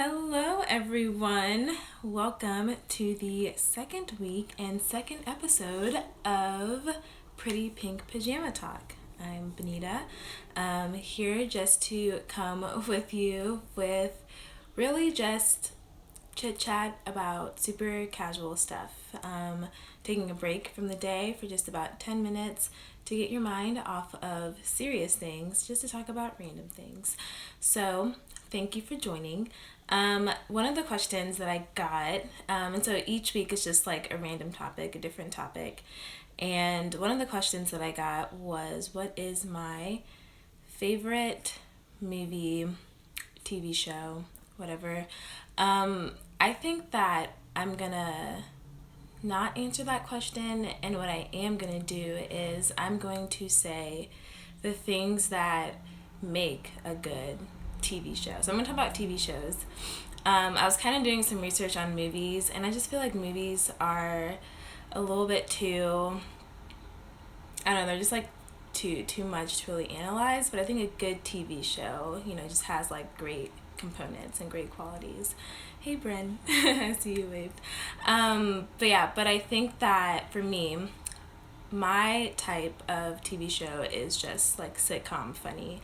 Hello, everyone. Welcome to the second week and second episode of Pretty Pink Pajama Talk. I'm Benita, here just to come with you with really just chit chat about super casual stuff. Taking a break from the day for just about 10 minutes to get your mind off of serious things, just to talk about random things. So, thank you for joining. One of the questions that I got, and so each week is just like a random topic, a different topic. And one of the questions that I got was, what is my favorite movie, TV show, whatever? I think that I'm gonna not answer that question, and what I am gonna do is I'm going to say the things that make a good TV show. So I'm gonna talk about TV shows. I was kind of doing some research on movies, and I just feel like movies are a little bit too, I don't know, they're just like too much to really analyze. But I think a good TV show, just has like great components and great qualities. Hey, Bryn, I see you waved. But I think that for me, my type of TV show is just like sitcom funny.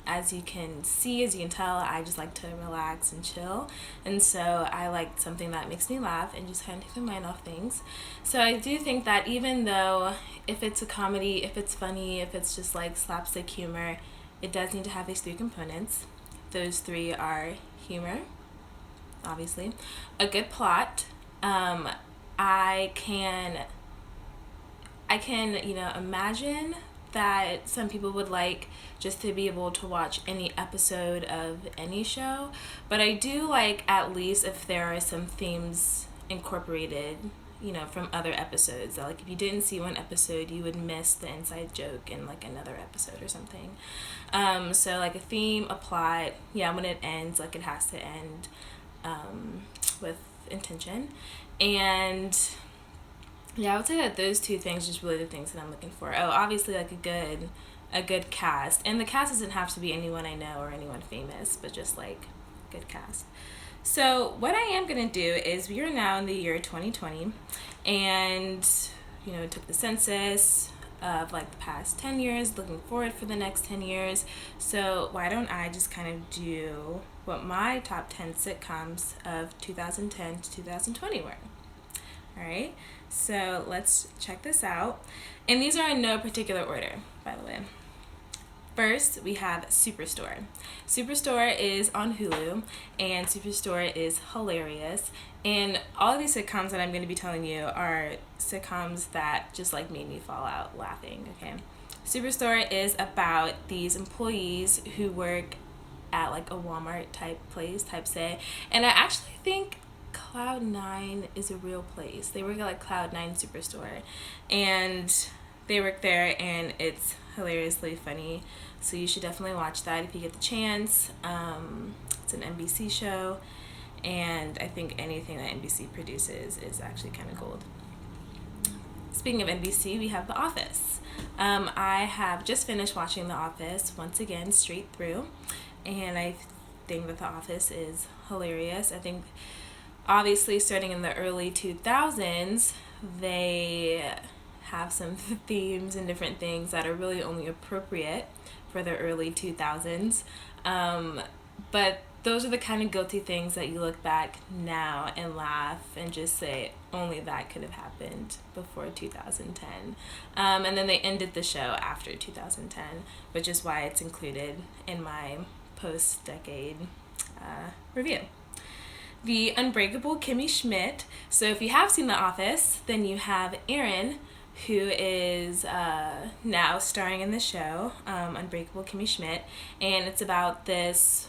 As you can tell, I just like to relax and chill. And so I like something that makes me laugh and just kind of take my mind off things. So I do think that even though if it's a comedy, if it's funny, if it's just like slapstick humor, it does need to have these three components. Those three are humor, obviously, a good plot. I can imagine that some people would like just to be able to watch any episode of any show, but I do like at least if there are some themes incorporated, from other episodes. So, like if you didn't see one episode, you would miss the inside joke in like another episode or something. So like a theme, a plot, when it ends, like it has to end with intention. And I would say that those two things are just really the things that I'm looking for. Oh, obviously like a good cast. And the cast doesn't have to be anyone I know or anyone famous, but just like good cast. So what I am going to do is we are now in the year 2020, and took the census of like the past 10 years, looking forward for the next 10 years. So why don't I just kind of do what my top 10 sitcoms of 2010 to 2020 were. Alright, so let's check this out. And these are in no particular order, by the way. First, we have Superstore. Superstore is on Hulu, and Superstore is hilarious. And all of these sitcoms that I'm going to be telling you are sitcoms that just like made me fall out laughing, okay? Superstore is about these employees who work at like a Walmart type place, type say. And I actually think Cloud9 is a real place. They work at like Cloud9 Superstore, and they work there, and it's hilariously funny. So you should definitely watch that if you get the chance. It's an NBC show, and I think anything that NBC produces is actually kind of gold. Speaking of NBC, we have The Office. I have just finished watching The Office once again straight through, and I think that The Office is hilarious. I think obviously starting in the early 2000s, they have some themes and different things that are really only appropriate for the early 2000s. But those are the kind of guilty things that you look back now and laugh and just say, only that could have happened before 2010. And then they ended the show after 2010, which is why it's included in my post-decade review. The Unbreakable Kimmy Schmidt. So if you have seen The Office, then you have Erin, who is now starring in the show, Unbreakable Kimmy Schmidt, and it's about this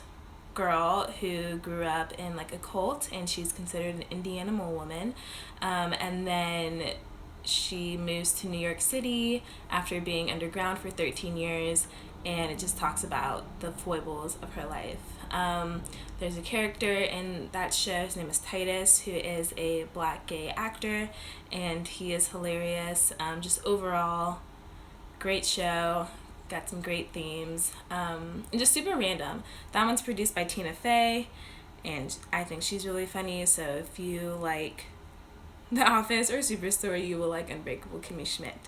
girl who grew up in like a cult, and she's considered an indie animal woman, and then she moves to New York City after being underground for 13 years, and it just talks about the foibles of her life. There's a character in that show, his name is Titus, who is a black gay actor, and he is hilarious. Just overall, great show, got some great themes, and just super random. That one's produced by Tina Fey, and I think she's really funny. So if you like The Office or Superstore, you will like Unbreakable Kimmy Schmidt.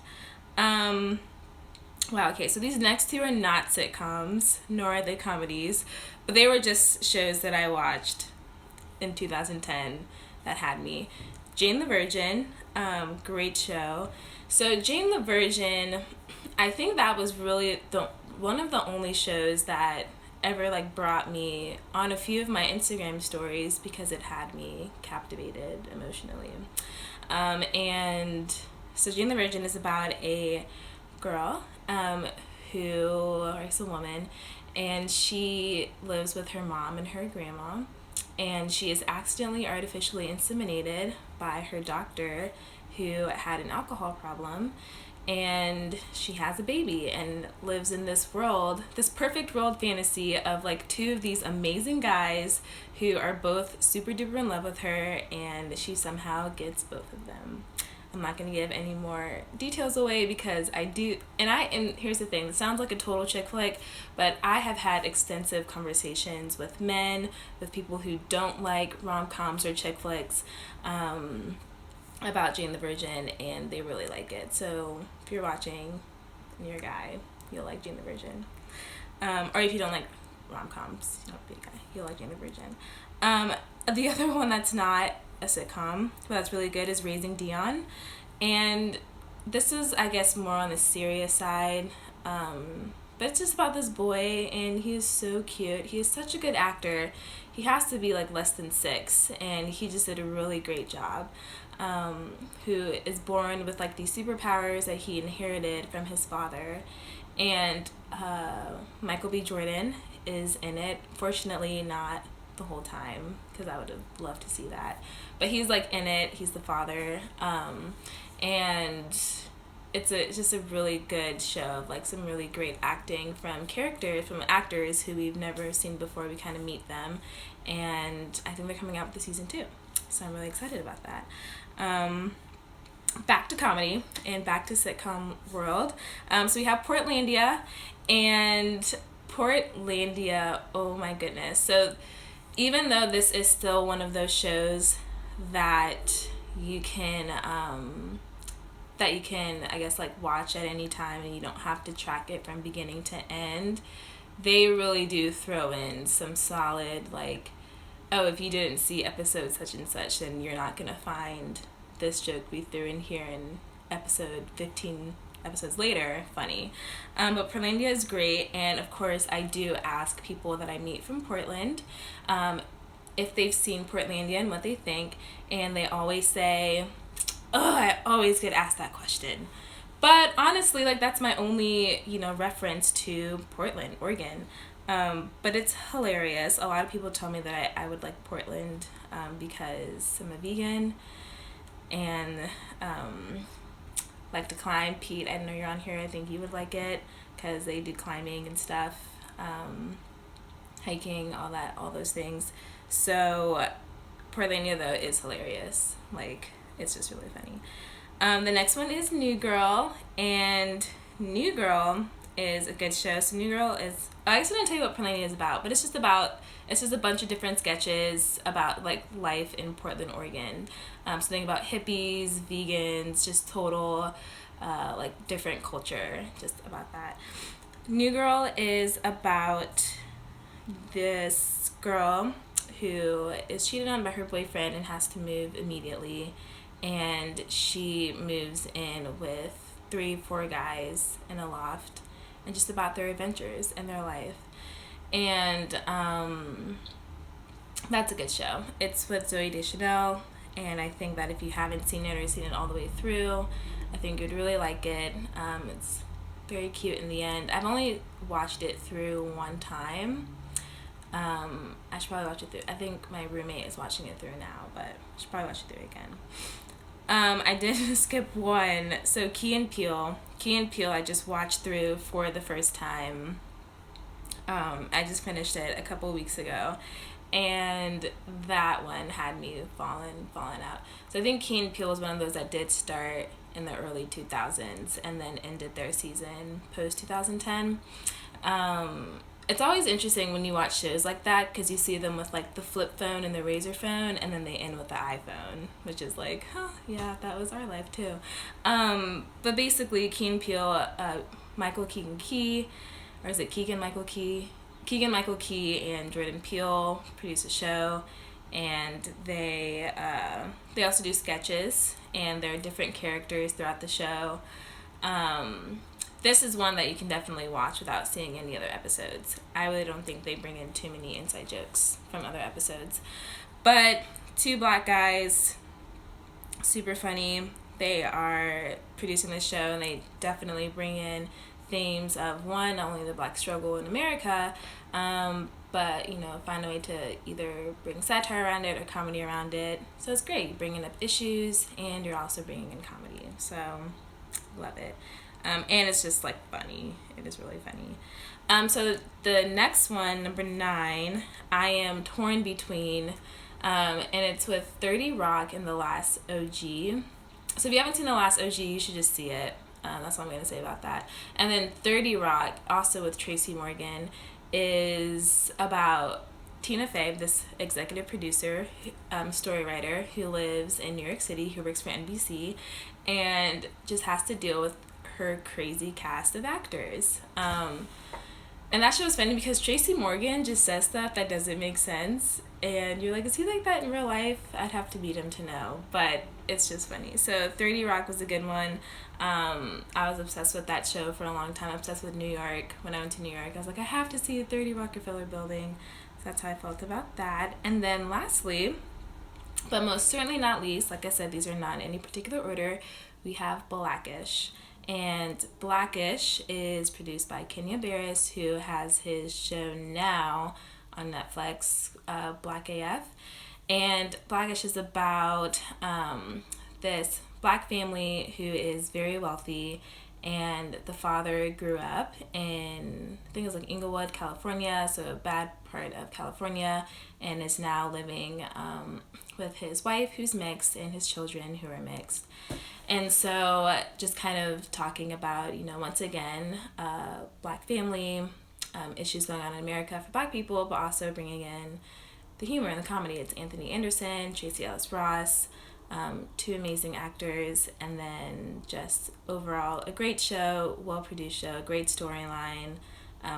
Wow, okay, so these next two are not sitcoms, nor are they comedies, but they were just shows that I watched in 2010 that had me. Jane the Virgin, great show. So Jane the Virgin, I think that was really one of the only shows that ever like brought me on a few of my Instagram stories because it had me captivated emotionally. And so Jane the Virgin is about a girl who, or it's a woman, and she lives with her mom and her grandma, and she is accidentally artificially inseminated by her doctor who had an alcohol problem, and she has a baby and lives in this world, this perfect world fantasy of like two of these amazing guys who are both super duper in love with her, and she somehow gets both of them. I'm not going to give any more details away because I do, and here's the thing, it sounds like a total chick flick, but I have had extensive conversations with men, with people who don't like rom-coms or chick flicks, about Jane the Virgin, and they really like it. So if you're watching and you're a guy, you'll like Jane the Virgin. Or if you don't like rom-coms, you don't be a guy, you'll like Jane the Virgin. The other one that's not a sitcom, but that's really good, is Raising Dion. And this is, I guess, more on the serious side. But it's just about this boy, and he is so cute. He is such a good actor. He has to be like less than 6, and he just did a really great job. Who is born with like these superpowers that he inherited from his father. And Michael B. Jordan is in it. Fortunately, not the whole time, because I would have loved to see that. But he's like in it. He's the father. And it's just a really good show of like some really great acting from actors who we've never seen before. We kind of meet them, and I think they're coming out with the season 2, so I'm really excited about that. Back to comedy and back to sitcom world. So we have Portlandia, and Portlandia, oh my goodness. So even though this is still one of those shows that you can I guess like watch at any time and you don't have to track it from beginning to end, they really do throw in some solid like, oh, if you didn't see episode such and such, then you're not gonna find this joke we threw in here in episode 15 episodes later funny. But Portlandia is great, and of course I do ask people that I meet from Portland if they've seen Portlandia and what they think, and they always say, oh, I always get asked that question. But honestly, like that's my only, reference to Portland, Oregon. But it's hilarious. A lot of people tell me that I would like Portland because I'm a vegan and like to climb. Pete, I know you're on here. I think you would like it because they do climbing and stuff, hiking, all those things. So Portlandia though is hilarious. Like it's just really funny. The next one is New Girl, and New Girl is a good show. So New Girl is, I actually didn't tell you what Portlandia is about, but it's just a bunch of different sketches about like life in Portland, Oregon. Something about hippies, vegans, just total like different culture, just about that. New Girl is about this girl who is cheated on by her boyfriend and has to move immediately, and she moves in with 3-4 guys in a loft, and just about their adventures and their life. And that's a good show. It's with Zooey Deschanel, and I think that if you haven't seen it or seen it all the way through, I think you'd really like it. It's very cute in the end. I've only watched it through one time. I should probably watch it through. I think my roommate is watching it through now, but I should probably watch it through again. I did skip one. So Key and Peele I just watched through for the first time. I just finished it a couple weeks ago, and that one had me falling out. So I think Key and Peele was one of those that did start in the early 2000s and then ended their season post 2010. It's always interesting when you watch shows like that because you see them with like the flip phone and the razor phone, and then they end with the iPhone, which is like, huh, yeah, that was our life too. But basically, Key and Peele, Michael Keegan Key, or is it Keegan Michael Key? Keegan Michael Key and Jordan Peele produce a show, and they also do sketches, and there are different characters throughout the show. This is one that you can definitely watch without seeing any other episodes. I really don't think they bring in too many inside jokes from other episodes. But two black guys, super funny. They are producing this show, and they definitely bring in themes of, one, not only the black struggle in America, but, you know, find a way to either bring satire around it or comedy around it. So it's great. You're bringing up issues, and you're also bringing in comedy. So, love it. And it's just like funny. It is really funny. So the next one, number 9, I am torn between, and it's with 30 Rock and The Last OG. So if you haven't seen The Last OG, you should just see it. That's all I'm going to say about that. And then 30 Rock, also with Tracy Morgan, is about Tina Fey, this executive producer, story writer who lives in New York City, who works for NBC, and just has to deal with her crazy cast of actors. And that show was funny because Tracy Morgan just says stuff that doesn't make sense, and you're like, is he like that in real life? I'd have to meet him to know, but it's just funny. So 30 Rock was a good one. I was obsessed with that show for a long time. Obsessed with New York. When I went to New York, I was like, I have to see the 30 Rockefeller building. So that's how I felt about that. And then lastly, but most certainly not least, like I said, these are not in any particular order, we have Blackish. And Blackish is produced by Kenya Barris, who has his show now on Netflix, Black AF. And Blackish is about this black family who is very wealthy, and the father grew up in, I think it was like Inglewood, California, so a bad part of California, and is now living with his wife, who's mixed, and his children, who are mixed. And so just kind of talking about, you know, once again, black family, issues going on in America for black people, but also bringing in the humor and the comedy. It's Anthony Anderson, Tracy Ellis Ross, two amazing actors, and then just overall a great show, well-produced show, great storyline.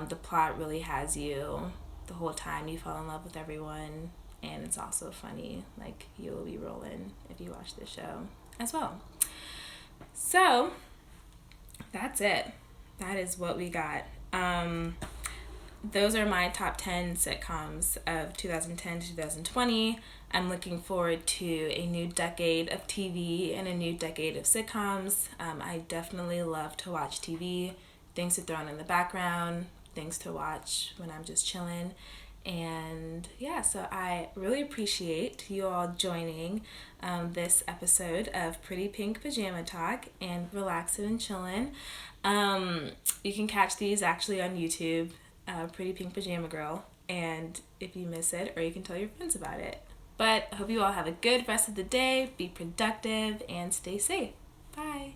The plot really has you the whole time. You fall in love with everyone, and it's also funny. Like, you will be rolling if you watch this show as well. So that's it. That is what we got. Those are my top 10 sitcoms of 2010 to 2020. I'm looking forward to a new decade of TV and a new decade of sitcoms. I definitely love to watch TV, things to throw on in the background, things to watch when I'm just chilling. And yeah, so I really appreciate you all joining this episode of Pretty Pink Pajama Talk and Relaxin' and Chillin'. You can catch these actually on YouTube, Pretty Pink Pajama Girl, and if you miss it, or you can tell your friends about it. But I hope you all have a good rest of the day, be productive, and stay safe. Bye.